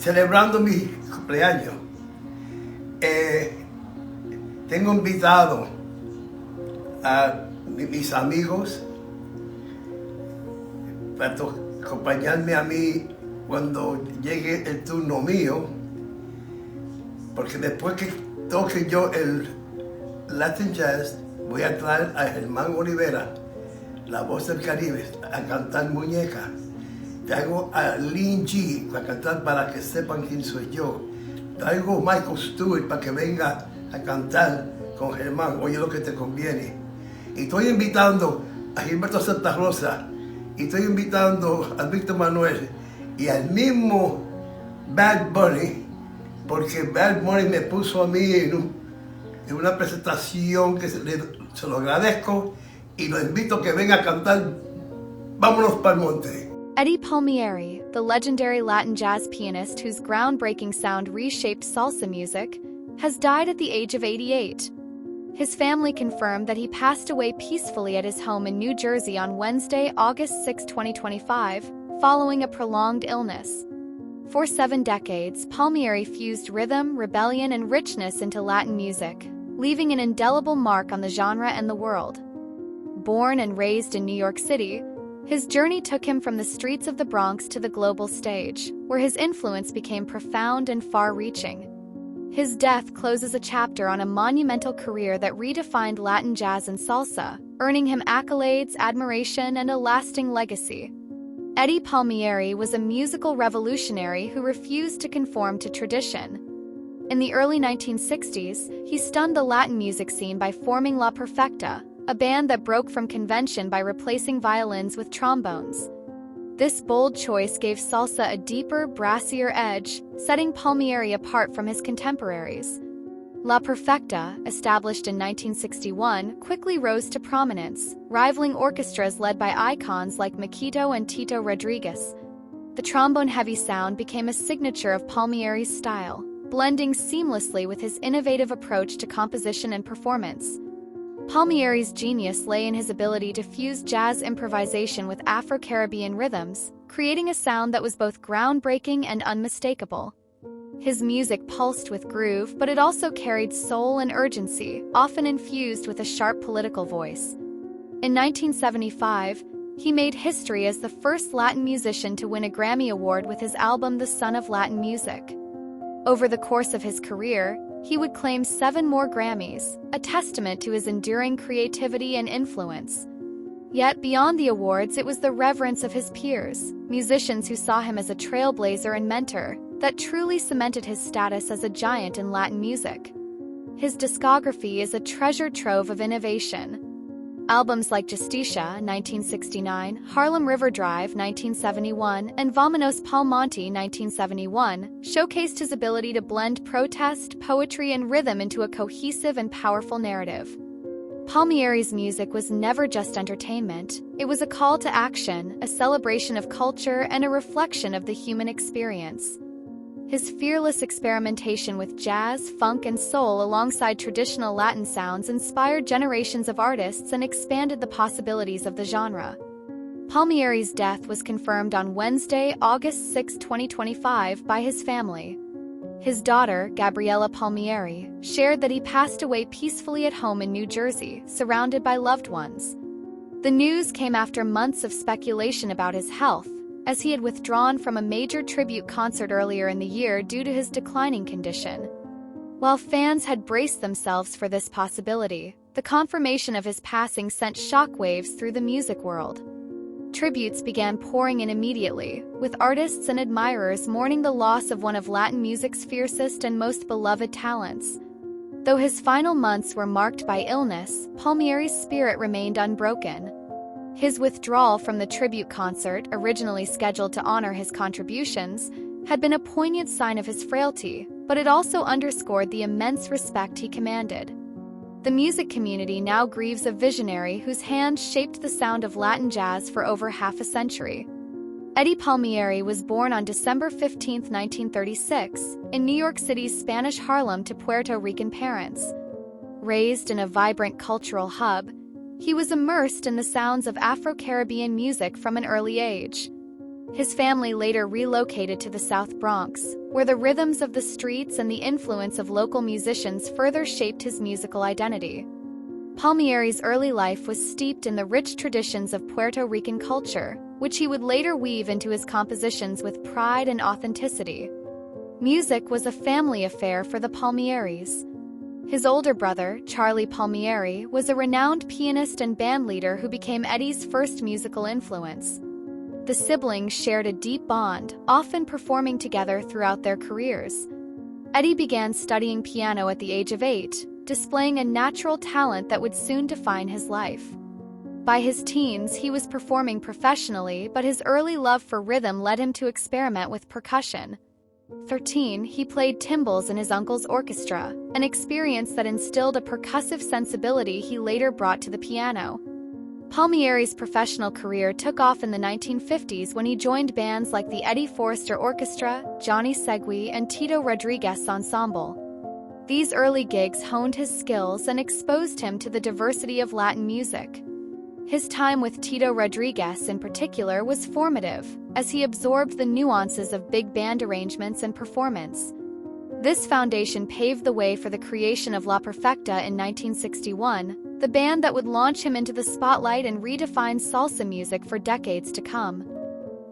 celebrando mi cumpleaños. Tengo invitado a mis amigos para acompañarme a mí cuando llegue el turno mío, porque después que toque yo el Latin Jazz, voy a traer a Germán Olivera, la voz del Caribe, a cantar Muñeca. Traigo a Lin G para cantar Para que sepan quién soy yo. Traigo a Michael Stewart para que venga a cantar con Germán, Oye lo que te conviene. Y estoy invitando a Gilberto Santa Rosa, y estoy invitando a Víctor Manuel y al mismo Bad Bunny, porque Bad Bunny me puso a mí en una presentación que se lo agradezco y lo invito a que venga a cantar Vámonos pa'l Monte. Eddie Palmieri, the legendary Latin jazz pianist whose groundbreaking sound reshaped salsa music, has died at the age of 88. His family confirmed that he passed away peacefully at his home in New Jersey on Wednesday, August 6, 2025, following a prolonged illness. For 7 decades, Palmieri fused rhythm, rebellion, and richness into Latin music, leaving an indelible mark on the genre and the world. Born and raised in New York City, his journey took him from the streets of the Bronx to the global stage, where his influence became profound and far-reaching. His death closes a chapter on a monumental career that redefined Latin jazz and salsa, earning him accolades, admiration, and a lasting legacy. Eddie Palmieri was a musical revolutionary who refused to conform to tradition. In the early 1960s, he stunned the Latin music scene by forming La Perfecta, a band that broke from convention by replacing violins with trombones. This bold choice gave salsa a deeper, brassier edge, setting Palmieri apart from his contemporaries. La Perfecta, established in 1961, quickly rose to prominence, rivaling orchestras led by icons like Maquito and Tito Rodriguez. The trombone-heavy sound became a signature of Palmieri's style, blending seamlessly with his innovative approach to composition and performance. Palmieri's genius lay in his ability to fuse jazz improvisation with Afro-Caribbean rhythms, creating a sound that was both groundbreaking and unmistakable. His music pulsed with groove, but it also carried soul and urgency, often infused with a sharp political voice. In 1975, he made history as the first Latin musician to win a Grammy Award with his album The Son of Latin Music. Over the course of his career, he would claim 7 more Grammys, a testament to his enduring creativity and influence. Yet, beyond the awards, it was the reverence of his peers, musicians who saw him as a trailblazer and mentor, that truly cemented his status as a giant in Latin music. His discography is a treasure trove of innovation. Albums like Justicia, 1969, Harlem River Drive, 1971, and Vámonos pa'l Monte, 1971, showcased his ability to blend protest, poetry, and rhythm into a cohesive and powerful narrative. Palmieri's music was never just entertainment. It was a call to action, a celebration of culture, and a reflection of the human experience. His fearless experimentation with jazz, funk, and soul alongside traditional Latin sounds inspired generations of artists and expanded the possibilities of the genre. Palmieri's death was confirmed on Wednesday, August 6, 2025, by his family. His daughter, Gabriella Palmieri, shared that he passed away peacefully at home in New Jersey, surrounded by loved ones. The news came after months of speculation about his health, as he had withdrawn from a major tribute concert earlier in the year due to his declining condition. While fans had braced themselves for this possibility, the confirmation of his passing sent shockwaves through the music world. Tributes began pouring in immediately, with artists and admirers mourning the loss of one of Latin music's fiercest and most beloved talents. Though his final months were marked by illness, Palmieri's spirit remained unbroken. His withdrawal from the tribute concert, originally scheduled to honor his contributions, had been a poignant sign of his frailty, but it also underscored the immense respect he commanded. The music community now grieves a visionary whose hand shaped the sound of Latin jazz for over half a century. Eddie Palmieri was born on December 15, 1936, in New York City's Spanish Harlem to Puerto Rican parents. Raised in a vibrant cultural hub, he was immersed in the sounds of Afro-Caribbean music from an early age. His family later relocated to the South Bronx, where the rhythms of the streets and the influence of local musicians further shaped his musical identity. Palmieri's early life was steeped in the rich traditions of Puerto Rican culture, which he would later weave into his compositions with pride and authenticity. Music was a family affair for the Palmieris. His older brother, Charlie Palmieri, was a renowned pianist and bandleader who became Eddie's first musical influence. The siblings shared a deep bond, often performing together throughout their careers. Eddie began studying piano at the age of 8, displaying a natural talent that would soon define his life. By his teens, he was performing professionally, but his early love for rhythm led him to experiment with percussion. 13, he played timbales in his uncle's orchestra, an experience that instilled a percussive sensibility he later brought to the piano. Palmieri's professional career took off in the 1950s when he joined bands like the Eddie Forrester Orchestra, Johnny Segui, and Tito Rodriguez Ensemble. These early gigs honed his skills and exposed him to the diversity of Latin music. His time with Tito Rodriguez in particular was formative, as he absorbed the nuances of big band arrangements and performance. This foundation paved the way for the creation of La Perfecta in 1961, the band that would launch him into the spotlight and redefine salsa music for decades to come.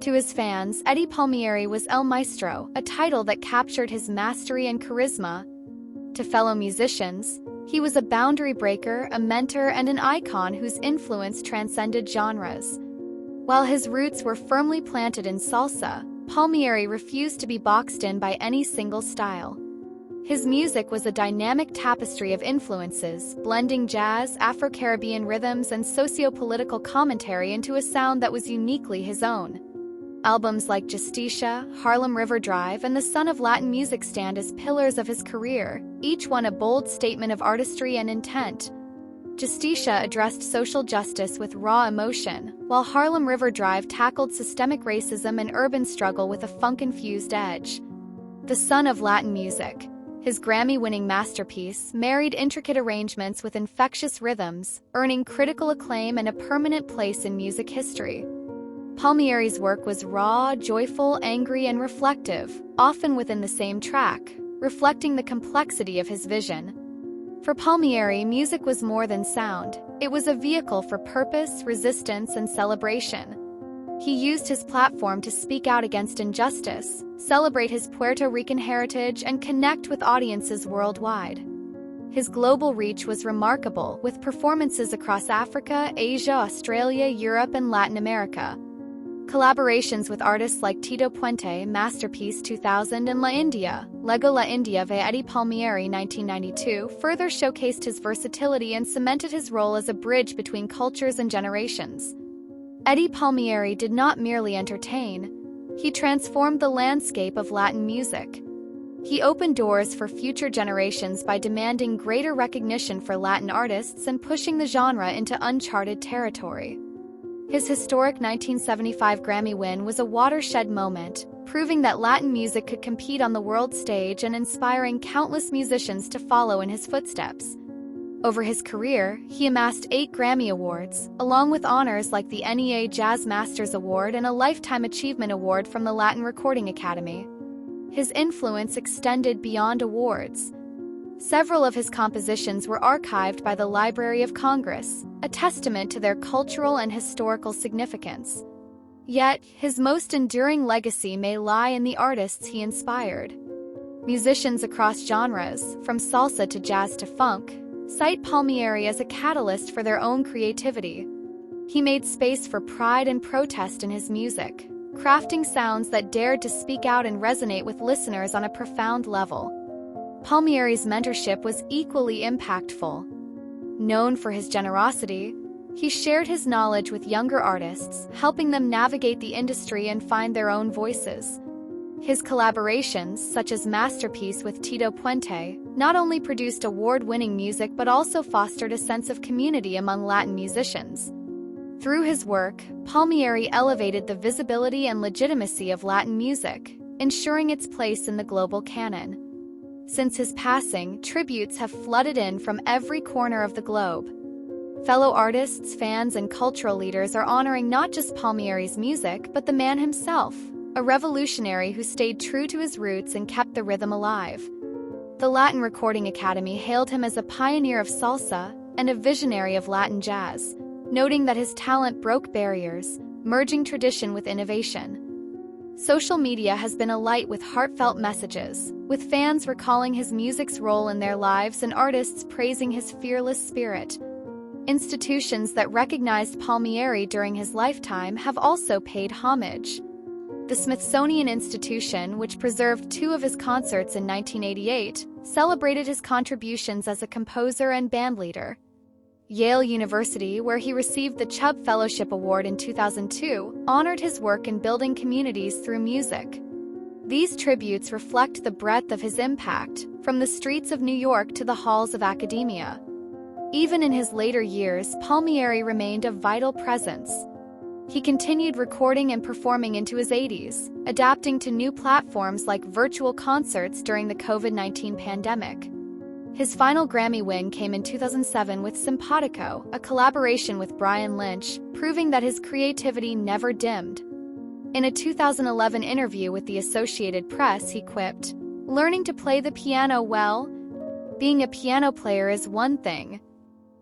To his fans, Eddie Palmieri was El Maestro, a title that captured his mastery and charisma. To fellow musicians, he was a boundary breaker, a mentor, and an icon whose influence transcended genres. While his roots were firmly planted in salsa, Palmieri refused to be boxed in by any single style. His music was a dynamic tapestry of influences, blending jazz, Afro-Caribbean rhythms, and socio-political commentary into a sound that was uniquely his own. Albums like Justicia, Harlem River Drive, and The Son of Latin Music stand as pillars of his career, each one a bold statement of artistry and intent. Justicia addressed social justice with raw emotion, while Harlem River Drive tackled systemic racism and urban struggle with a funk-infused edge. The Son of Latin Music, his Grammy-winning masterpiece, married intricate arrangements with infectious rhythms, earning critical acclaim and a permanent place in music history. Palmieri's work was raw, joyful, angry, and reflective, often within the same track, reflecting the complexity of his vision. For Palmieri, music was more than sound. It was a vehicle for purpose, resistance, and celebration. He used his platform to speak out against injustice, celebrate his Puerto Rican heritage, and connect with audiences worldwide. His global reach was remarkable, with performances across Africa, Asia, Australia, Europe, and Latin America. Collaborations with artists like Tito Puente, Masterpiece 2000, and La India, Lego La India via Eddie Palmieri 1992 further showcased his versatility and cemented his role as a bridge between cultures and generations. Eddie Palmieri did not merely entertain, he transformed the landscape of Latin music. He opened doors for future generations by demanding greater recognition for Latin artists and pushing the genre into uncharted territory. His historic 1975 Grammy win was a watershed moment, proving that Latin music could compete on the world stage and inspiring countless musicians to follow in his footsteps. Over his career, he amassed 8 Grammy Awards, along with honors like the NEA Jazz Masters Award and a Lifetime Achievement Award from the Latin Recording Academy. His influence extended beyond awards. Several of his compositions were archived by the Library of Congress, a testament to their cultural and historical significance. Yet, his most enduring legacy may lie in the artists he inspired. Musicians across genres, from salsa to jazz to funk, cite Palmieri as a catalyst for their own creativity. He made space for pride and protest in his music, crafting sounds that dared to speak out and resonate with listeners on a profound level. Palmieri's mentorship was equally impactful. Known for his generosity, he shared his knowledge with younger artists, helping them navigate the industry and find their own voices. His collaborations, such as Masterpiece with Tito Puente, not only produced award-winning music but also fostered a sense of community among Latin musicians. Through his work, Palmieri elevated the visibility and legitimacy of Latin music, ensuring its place in the global canon. Since his passing, tributes have flooded in from every corner of the globe. Fellow artists, fans, and cultural leaders are honoring not just Palmieri's music, but the man himself. a revolutionary who stayed true to his roots and kept the rhythm alive. The Latin Recording Academy hailed him as a pioneer of salsa and a visionary of Latin jazz, noting that his talent broke barriers, merging tradition with innovation. Social media has been alight with heartfelt messages, with fans recalling his music's role in their lives and artists praising his fearless spirit. Institutions that recognized Palmieri during his lifetime have also paid homage. The Smithsonian Institution, which preserved 2 of his concerts in 1988, celebrated his contributions as a composer and bandleader. Yale University, where he received the Chubb Fellowship Award in 2002, honored his work in building communities through music. These tributes reflect the breadth of his impact, from the streets of New York to the halls of academia. Even in his later years, Palmieri remained a vital presence. He continued recording and performing into his 80s, adapting to new platforms like virtual concerts during the COVID-19 pandemic. His final Grammy win came in 2007 with Simpatico, a collaboration with Brian Lynch, proving that his creativity never dimmed. In a 2011 interview with the Associated Press, he quipped, "Learning to play the piano well? Being a piano player is one thing.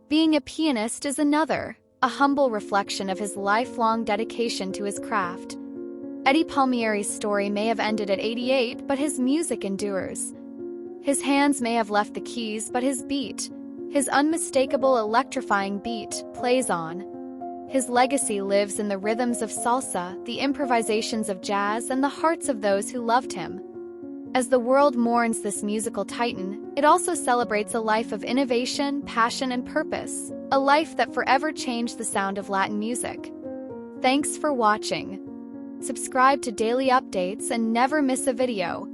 Being a pianist is another," a humble reflection of his lifelong dedication to his craft. Eddie Palmieri's story may have ended at 88, but his music endures. His hands may have left the keys, but his beat, his unmistakable electrifying beat, plays on. His legacy lives in the rhythms of salsa, the improvisations of jazz, and the hearts of those who loved him. As the world mourns this musical titan, it also celebrates a life of innovation, passion, and purpose, a life that forever changed the sound of Latin music. Thanks for watching. Subscribe to daily updates and never miss a video.